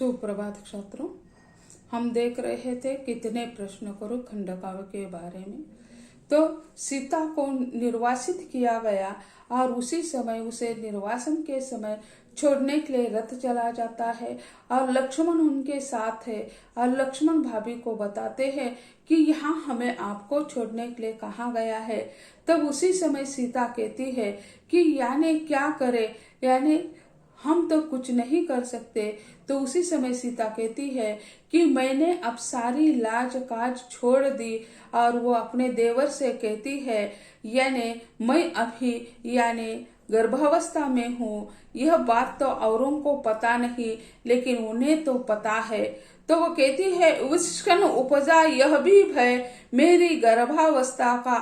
सुप्रभात छात्रों, हम देख रहे थे कितने प्रश्न करो खंडकाव्य के बारे में। तो सीता को निर्वासित किया गया और उसी समय उसे निर्वासन के समय छोड़ने के लिए रथ चला जाता है और लक्ष्मण उनके साथ है और लक्ष्मण भाभी को बताते हैं कि यहाँ हमें आपको छोड़ने के लिए कहा गया है। तब उसी समय सीता कहती है कि यानी क्या करे, यानी हम तो कुछ नहीं कर सकते। तो उसी समय सीता कहती है कि मैंने अब सारी लाज काज छोड़ दी और वो अपने देवर से कहती है यानी मैं अभी यानी गर्भावस्था में हूँ। यह बात तो औरों को पता नहीं लेकिन उन्हें तो पता है। तो वो कहती है उस क्षण उपजा यह भी भय, मेरी गर्भावस्था का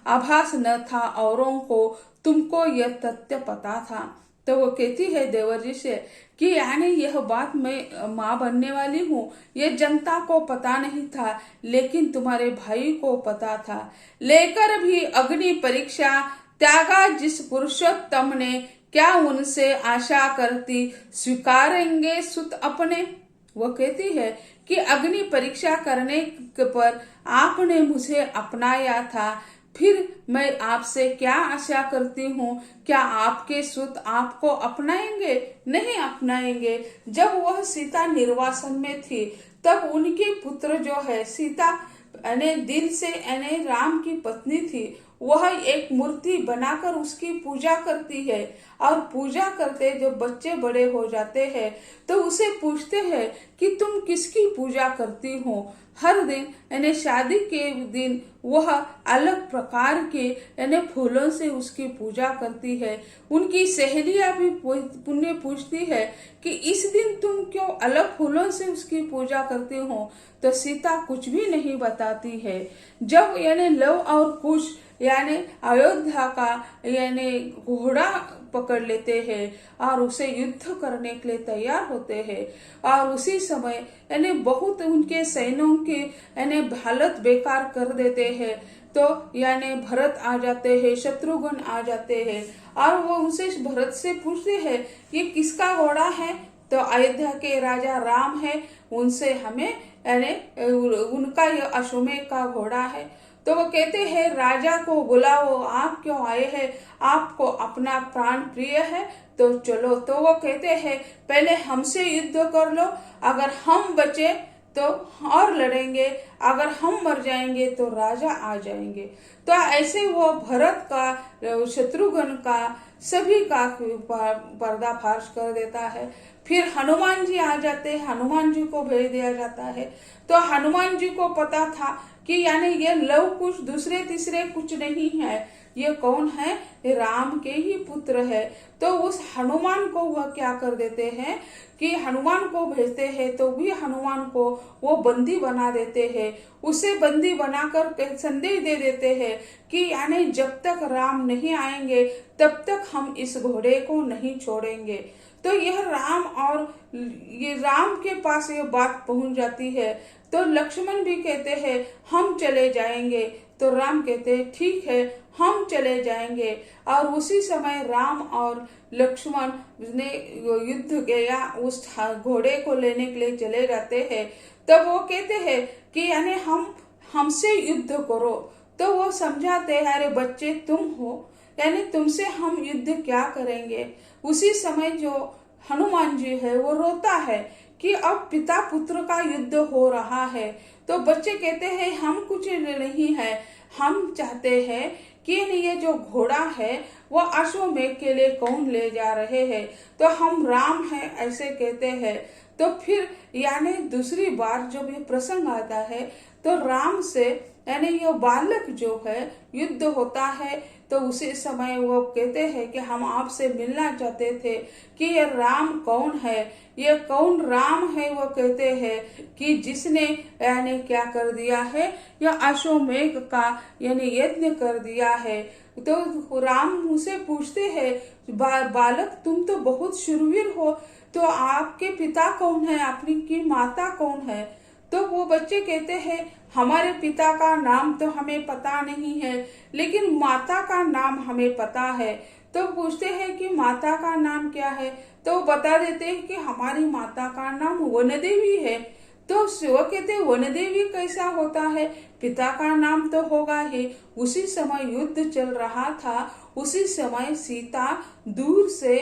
आभास न था औरों को, तुमको यह तथ्य पता था। तो वो कहती है देवर जी से कि यानी यह बात मैं माँ बनने वाली हूँ, यह जनता को पता नहीं था लेकिन तुम्हारे भाई को पता था। लेकर भी अग्नि परीक्षा त्यागा जिस पुरुषोत्तम ने, क्या उनसे आशा करती स्वीकारेंगे सुत अपने। वो कहती है कि अग्नि परीक्षा करने पर आपने मुझे अपनाया था, फिर मैं आपसे क्या आशा करती हूँ, क्या आपके सुत आपको अपनाएंगे? नहीं अपनाएंगे। जब वह सीता निर्वासन में थी तब उनके पुत्र जो है सीता दिल से राम की पत्नी थी, वह एक मूर्ति बनाकर उसकी पूजा करती है और पूजा करते जब बच्चे बड़े हो जाते हैं तो उसे पूछते हैं कि तुम किसकी पूजा करती हो। हर दिन यानी शादी के दिन वह अलग प्रकार के यानी फूलों से उसकी पूजा करती है। उनकी सहेलियां भी पुण्य पूछती है कि इस दिन तुम क्यों अलग फूलों से उसकी पूजा करती हो। तो सीता कुछ भी नहीं बताती है। जब यानी लव और कुश यानी अयोध्या का यानी घोड़ा पकड़ लेते हैं और उसे युद्ध करने के लिए तैयार होते हैं और उसी समय यानी बहुत उनके सैन्यों की यानी हालत बेकार कर देते हैं। तो यानी भरत आ जाते हैं, शत्रुघ्न आ जाते हैं और वो उनसे भरत से पूछते हैं ये किसका घोड़ा है। तो अयोध्या के राजा राम है, उनसे हमें यानी उनका यह अश्वमेध का घोड़ा है। तो वो कहते हैं राजा को बुलाओ, आप क्यों आए हैं, आपको अपना प्राण प्रिय है तो चलो। तो वो कहते हैं पहले हमसे युद्ध कर लो, अगर हम बचे तो और लड़ेंगे, अगर हम मर जाएंगे तो राजा आ जाएंगे। तो ऐसे वो भरत का शत्रुघ्न का सभी का पर्दाफाश कर देता है। फिर हनुमान जी आ जाते हैं, हनुमान जी को भेज दिया जाता है। तो हनुमान जी को पता था कि यानी ये लव कुछ दूसरे तीसरे कुछ नहीं है, ये कौन है, ये राम के ही पुत्र है। तो उस हनुमान को वह क्या कर देते हैं कि हनुमान को भेजते हैं तो भी हनुमान को वो बंदी बना देते हैं। उसे बंदी बनाकर संदेश दे देते हैं कि यानी जब तक राम नहीं आएंगे तब तक हम इस घोड़े को नहीं छोड़ेंगे। तो यह राम और ये राम के पास ये बात पहुंच जाती है। तो लक्ष्मण भी कहते हैं हम चले जाएंगे। तो राम कहते हैं ठीक है हम चले जाएंगे। और उसी समय राम और लक्ष्मण ने युद्ध किया, उस घोड़े को लेने के लिए चले जाते हैं। तब वो कहते हैं कि यानी हमसे युद्ध करो। तो वो समझाते हैं अरे बच्चे तुम हो, यानी तुमसे हम युद्ध क्या करेंगे। उसी समय जो हनुमान जी है वो रोता है कि अब पिता पुत्र का युद्ध हो रहा है। तो बच्चे कहते हैं हम कुछ नहीं है, हम चाहते हैं कि ये जो घोड़ा है वो अश्वमेध के लिए कौन ले जा रहे हैं। तो हम राम हैं ऐसे कहते हैं। तो फिर यानी दूसरी बार जब ये प्रसंग आता है तो राम से यानी ये बालक जो है युद्ध होता है। तो उसी समय वो कहते हैं कि हम आपसे मिलना चाहते थे कि ये राम कौन है, ये कौन राम है। वो कहते हैं कि जिसने यानी क्या कर दिया है, यह अश्वमेध का यानी यज्ञ कर दिया है। तो राम मुझसे पूछते हैं बालक तुम तो बहुत शूरवीर हो, तो आपके पिता कौन है, आपकी माता कौन है। तो वो बच्चे कहते हैं हमारे पिता का नाम तो हमें पता नहीं है लेकिन माता का नाम हमें पता है। तो पूछते हैं कि माता का नाम क्या है, तो बता देते हैं कि हमारी माता का नाम वन देवी है। तो शिव कहते वन देवी कैसा होता है, पिता का नाम तो होगा ही। उसी समय युद्ध चल रहा था, उसी समय सीता दूर से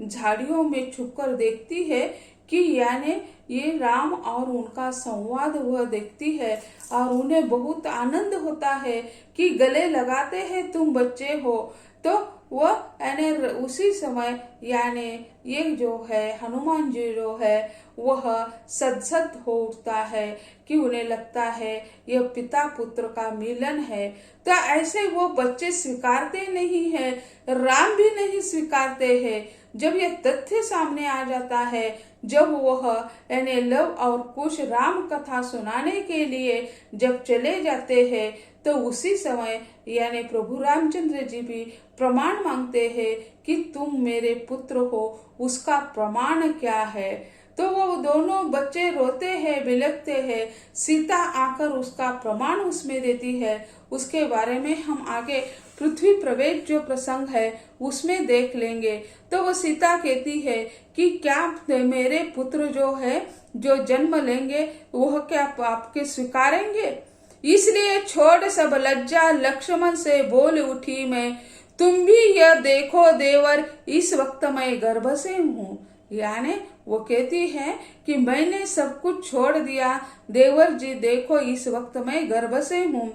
झाड़ियों में छुपकर देखती है कि यानी ये राम और उनका संवाद वह देखती है और उन्हें बहुत आनंद होता है कि गले लगाते हैं तुम बच्चे हो। तो वह यानी उसी समय यानी ये जो है हनुमान जी जो है वह सदसद हो उठता है कि उन्हें लगता है यह पिता पुत्र का मिलन है। तो ऐसे वो बच्चे स्वीकारते नहीं है, राम भी नहीं स्वीकारते हैं। जब यह तथ्य सामने आ जाता है, जब वह यानी लव और कुश राम कथा सुनाने के लिए जब चले जाते हैं, तो उसी समय यानी प्रभु रामचंद्र जी भी प्रमाण मांगते हैं कि तुम मेरे पुत्र हो, उसका प्रमाण क्या है। तो वो दोनों बच्चे रोते हैं, बिलखते हैं। सीता आकर उसका प्रमाण उसमें देती है। उसके बारे में हम आगे पृथ्वी प्रवेश जो प्रसंग है उसमें देख लेंगे। तो वो सीता कहती है कि क्या मेरे पुत्र जो है जो जन्म लेंगे वह क्या आपके स्वीकारेंगे। इसलिए छोड़ सब लज्जा लक्ष्मण से बोल उठी मैं, तुम भी यह देखो देवर इस वक्त मैं गर्भ से हूँ। यानी वो कहती है कि मैंने सब कुछ छोड़ दिया, देवर जी देखो इस वक्त मैं गर्भ से हूँ।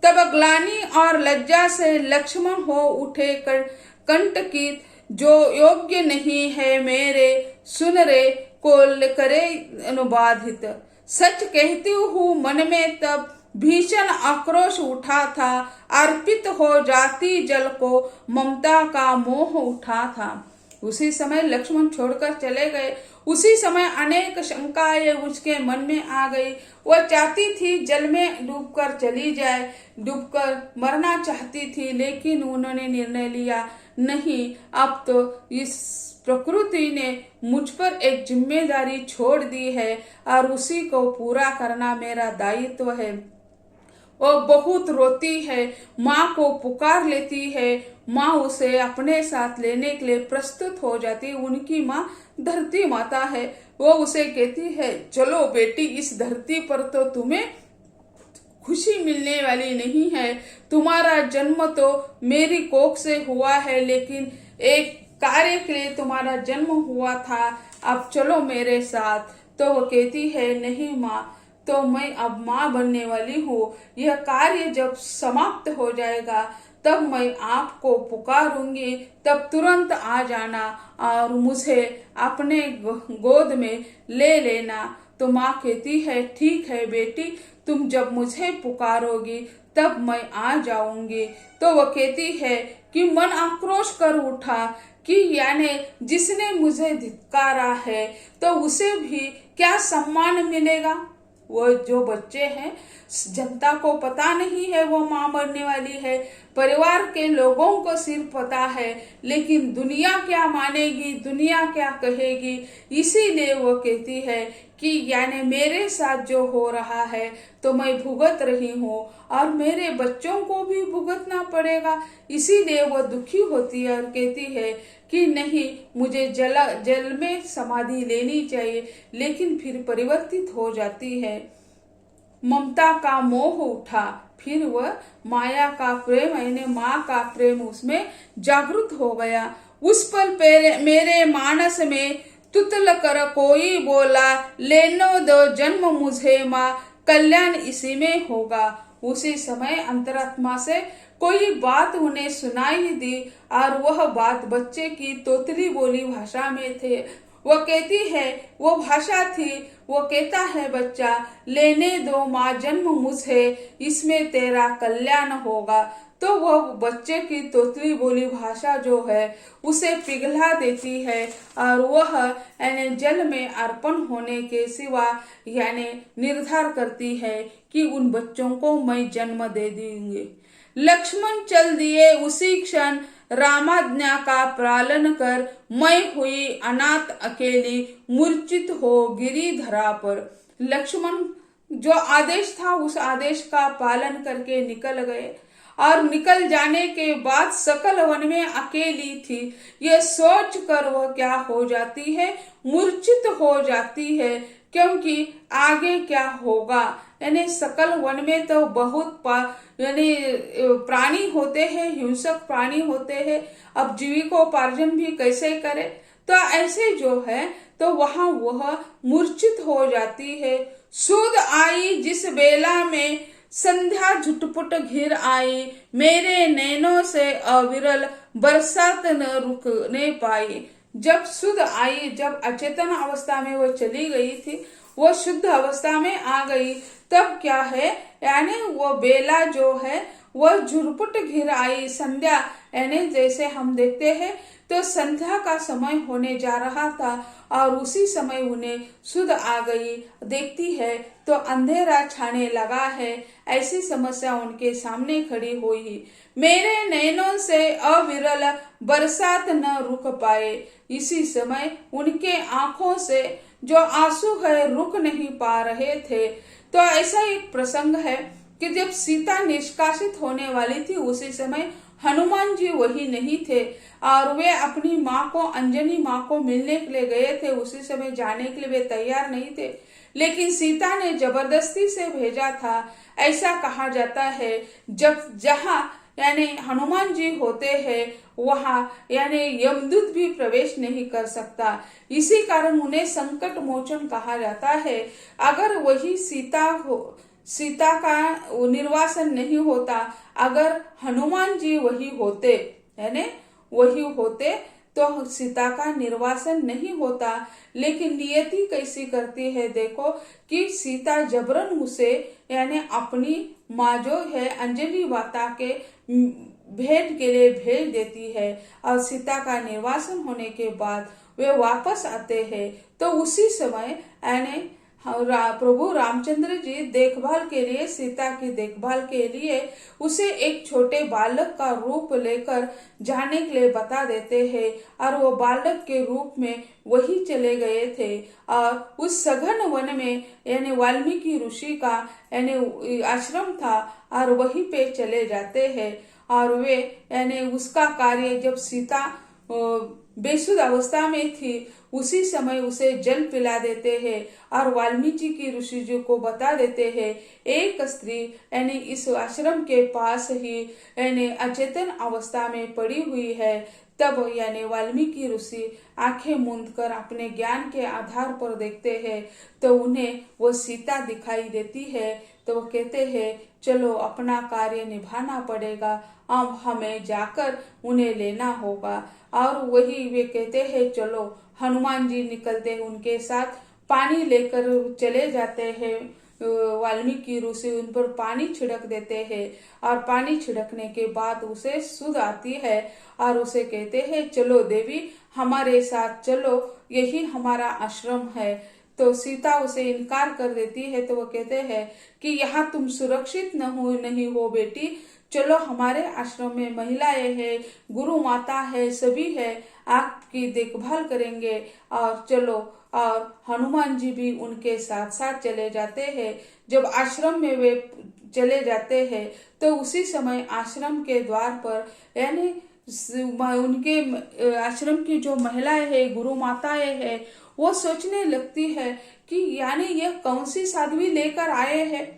तब ग्लानि और लज्जा से लक्ष्मण हो उठे कंटकित, जो योग्य नहीं है मेरे सुन रे को करे अनुबाधित। सच कहती हूँ मन में तब भीषण आक्रोश उठा था, अर्पित हो जाती जल को ममता का मोह उठा था। उसी समय लक्ष्मण छोड़कर चले गए। उसी समय अनेक शंकाएं उसके मन में आ गई। वह चाहती थी जल में डूबकर चली जाए, डूबकर मरना चाहती थी, लेकिन उन्होंने निर्णय लिया नहीं, अब तो इस प्रकृति ने मुझ पर एक जिम्मेदारी छोड़ दी है और उसी को पूरा करना मेरा दायित्व है। वो बहुत रोती है, माँ को पुकार लेती है। माँ उसे अपने साथ लेने के लिए प्रस्तुत हो जाती है। उनकी माँ धरती माता है। वो उसे कहती है चलो बेटी, इस धरती पर तो तुम्हें खुशी मिलने वाली नहीं है। तुम्हारा जन्म तो मेरी कोख से हुआ है, लेकिन एक कार्य के लिए तुम्हारा जन्म हुआ था। अब चलो मेरे साथ। तो वो कहती है नहीं माँ, तो मैं अब माँ बनने वाली हूँ। यह कार्य जब समाप्त हो जाएगा तब मैं आपको पुकारूंगी, तब तुरंत आ जाना और मुझे अपने गोद में ले लेना। तो माँ कहती है ठीक है बेटी, तुम जब मुझे पुकारोगी तब मैं आ जाऊंगी। तो वो कहती है कि मन आक्रोश कर उठा कि यानी जिसने मुझे धिक्कारा है तो उसे भी क्या सम्मान मिलेगा। वो जो बच्चे हैं, जनता को पता नहीं है वो माँ बनने वाली है, परिवार के लोगों को सिर्फ पता है, लेकिन दुनिया क्या मानेगी, दुनिया क्या कहेगी। इसीलिए वो कहती है कि यानी मेरे साथ जो हो रहा है तो मैं भुगत रही हूँ और मेरे बच्चों को भी भुगतना पड़ेगा। इसीलिए वो दुखी होती है और कहती है कि नहीं, मुझे जल में समाधि लेनी चाहिए, लेकिन फिर परिवर्तित हो जाती है। ममता का मोह उठा, फिर वह माया का प्रेम यानी माँ का प्रेम उसमें जागृत हो गया। उस पल मेरे मानस में तुतल कर कोई बोला, लेनो दो जन्म मुझे माँ, कल्याण इसी में होगा। उसी समय अंतरात्मा से कोई बात उन्हें सुनाई दी और वह बात बच्चे की तोतली बोली भाषा में थे। वो कहती है, वो भाषा थी, वो कहता है बच्चा, लेने दो माँ जन्म मुझे, इसमें तेरा कल्याण होगा। तो वह बच्चे की तोतली बोली भाषा जो है उसे पिघला देती है और वह यानी जल में अर्पण होने के सिवा यानी निर्धार करती है कि उन बच्चों को मैं जन्म दे दूंगी। लक्ष्मण चल दिए उसी क्षण, रामाज्ञा का पालन कर, मैं हुई अनाथ अकेली, मूर्छित हो गिरी धरा पर। लक्ष्मण जो आदेश था उस आदेश का पालन करके निकल गए और निकल जाने के बाद सकल वन में अकेली थी। यह सोच कर वह क्या हो जाती है, मूर्छित हो जाती है, क्योंकि आगे क्या होगा। यानी सकल वन में तो बहुत यानी प्राणी होते हैं, हिंसक प्राणी होते हैं, अब जीविकोपार्जन भी कैसे करे। तो ऐसे जो है तो वहां वह मूर्छित हो जाती है। सुध आई जिस बेला में संध्या झुटपुट घिर आई, मेरे नैनों से अविरल बरसात न रुकने पाई। जब सुध आई, जब अचेतन अवस्था में वो चली गई थी, वो शुद्ध अवस्था में आ गई, तब क्या है, यानी वो बेला जो है वह झुरपुट घिर आई। संध्या यानी जैसे हम देखते हैं तो संध्या का समय होने जा रहा था और उसी समय उन्हें सुध आ गई। देखती है तो अंधेरा छाने लगा है, ऐसी समस्या उनके सामने खड़ी हुई। मेरे नैनों से अविरल बरसात न रुक पाए। इसी समय उनके आंखों से जो आंसू है रुक नहीं पा रहे थे। तो ऐसा एक प्रसंग है कि जब सीता निष्कासित होने वाली थी, उसी समय हनुमान जी वही नहीं थे और वे अपनी माँ को, अंजनी माँ को मिलने के लिए गए थे। उसी समय जाने के लिए वे तैयार नहीं थे, लेकिन सीता ने जबरदस्ती से भेजा था। ऐसा कहा जाता है जब जहाँ यानी हनुमान जी होते हैं वहां यानी यमदूत भी प्रवेश नहीं कर सकता। इसी कारण उन्हें संकट मोचन कहा जाता है। अगर वही सीता का निर्वासन नहीं होता, अगर हनुमान जी वही होते, यानी वही होते तो सीता का निर्वासन नहीं होता। लेकिन नियति कैसी करती है देखो कि सीता जबरन उसे यानी अपनी माँ जो है अंजलि माता के भेंट के लिए भेज देती है और सीता का निर्वासन होने के बाद वे वापस आते हैं। तो उसी समय यानी प्रभु रामचंद्र जी देखभाल के लिए, सीता की देखभाल के लिए उसे एक छोटे बालक का रूप लेकर जाने के लिए बता देते हैं और वो बालक के रूप में वही चले गए थे और उस सघन वन में यानी वाल्मीकि ऋषि का यानी आश्रम था और वहीं पे चले जाते हैं और वे यानी उसका कार्य जब सीता बेसुध अवस्था में थी उसी समय उसे जल पिला देते हैं और वाल्मीकि की ऋषि जी को बता देते हैं एक स्त्री यानी इस आश्रम के पास ही यानी अचेतन अवस्था में पड़ी हुई है। तब यानी वाल्मीकि ऋषि आंखें मूंद कर अपने ज्ञान के आधार पर देखते हैं तो उन्हें वो सीता दिखाई देती है। तो वो कहते हैं चलो अपना कार्य निभाना पड़ेगा, अब हमें जाकर उन्हें लेना होगा। और वही वे कहते हैं चलो। हनुमान जी निकलते उनके साथ पानी लेकर चले जाते हैं। वाल्मीकि ऋषि उन पर पानी छिड़क देते हैं और पानी छिड़कने के बाद उसे सुध आती है और उसे कहते हैं चलो देवी हमारे साथ चलो, यही हमारा आश्रम है। तो सीता उसे इनकार कर देती है। तो वो कहते हैं कि यहाँ तुम सुरक्षित नहीं हो बेटी, चलो हमारे आश्रम में महिलाएं हैं, गुरु माता है, सभी है, आपकी देखभाल करेंगे और चलो। और हनुमान जी भी उनके साथ साथ चले जाते हैं। जब आश्रम में वे चले जाते हैं तो उसी समय आश्रम के द्वार पर यानी उनके आश्रम की जो महिलाएं है, गुरु माताएं है, वो सोचने लगती है कि यानी यह कौन सी साध्वी लेकर आए हैं।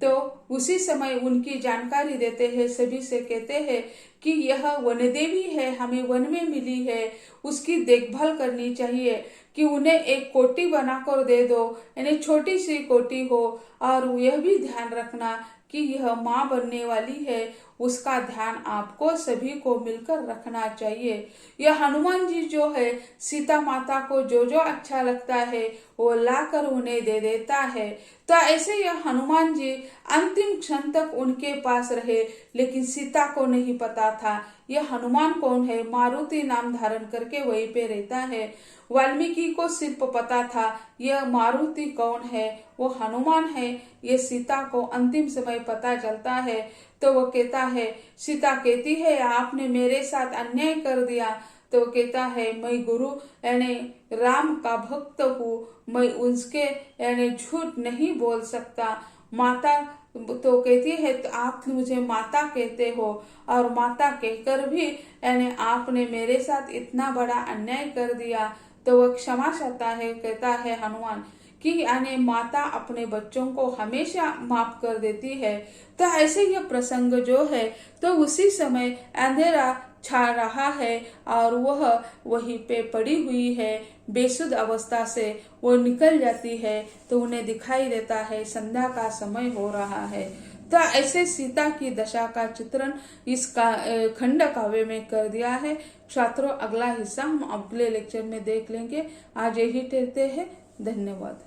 तो उसी समय उनकी जानकारी देते हैं, सभी से कहते हैं कि यह वन देवी है, हमें वन में मिली है, उसकी देखभाल करनी चाहिए कि उन्हें एक कोटी बनाकर दे दो, यानी छोटी सी कोटी हो। और यह भी ध्यान रखना कि यह माँ बनने वाली है, उसका ध्यान आपको सभी को मिलकर रखना चाहिए। यह हनुमान जी जो है सीता माता को जो जो अच्छा लगता है वो लाकर उन्हें दे देता है। तो ऐसे यह हनुमान जी अंतिम क्षण तक उनके पास रहे, लेकिन सीता को नहीं पता था यह हनुमान कौन है। मारुति नाम धारण करके वहीं पे रहता है। वाल्मीकि को सिर्फ पता था यह मारुति कौन है, वो हनुमान है। ये सीता को अंतिम समय पता चलता है। तो वो कहता है, सीता कहती है आपने मेरे साथ अन्याय कर दिया। तो वो कहता है मैं गुरु यानी राम का भक्त हूँ, मैं उसके यानी झूठ नहीं बोल सकता। माता तो कहती है तो आप मुझे माता कहते हो, और माता कहकर भी यानी आपने मेरे साथ इतना बड़ा अन्याय कर दिया। तो वह क्षमा चाहता है, कहता है हनुमान कि यानी माता अपने बच्चों को हमेशा माफ कर देती है। तो ऐसे ये प्रसंग जो है तो उसी समय अंधेरा छा रहा है और वह वहीं पे पड़ी हुई है, बेसुध अवस्था से वो निकल जाती है तो उन्हें दिखाई देता है संध्या का समय हो रहा है। तो ऐसे सीता की दशा का चित्रण इस खंड काव्य में कर दिया है। छात्रों, अगला हिस्सा हम अगले लेक्चर में देख लेंगे। आज यही कहते हैं, धन्यवाद।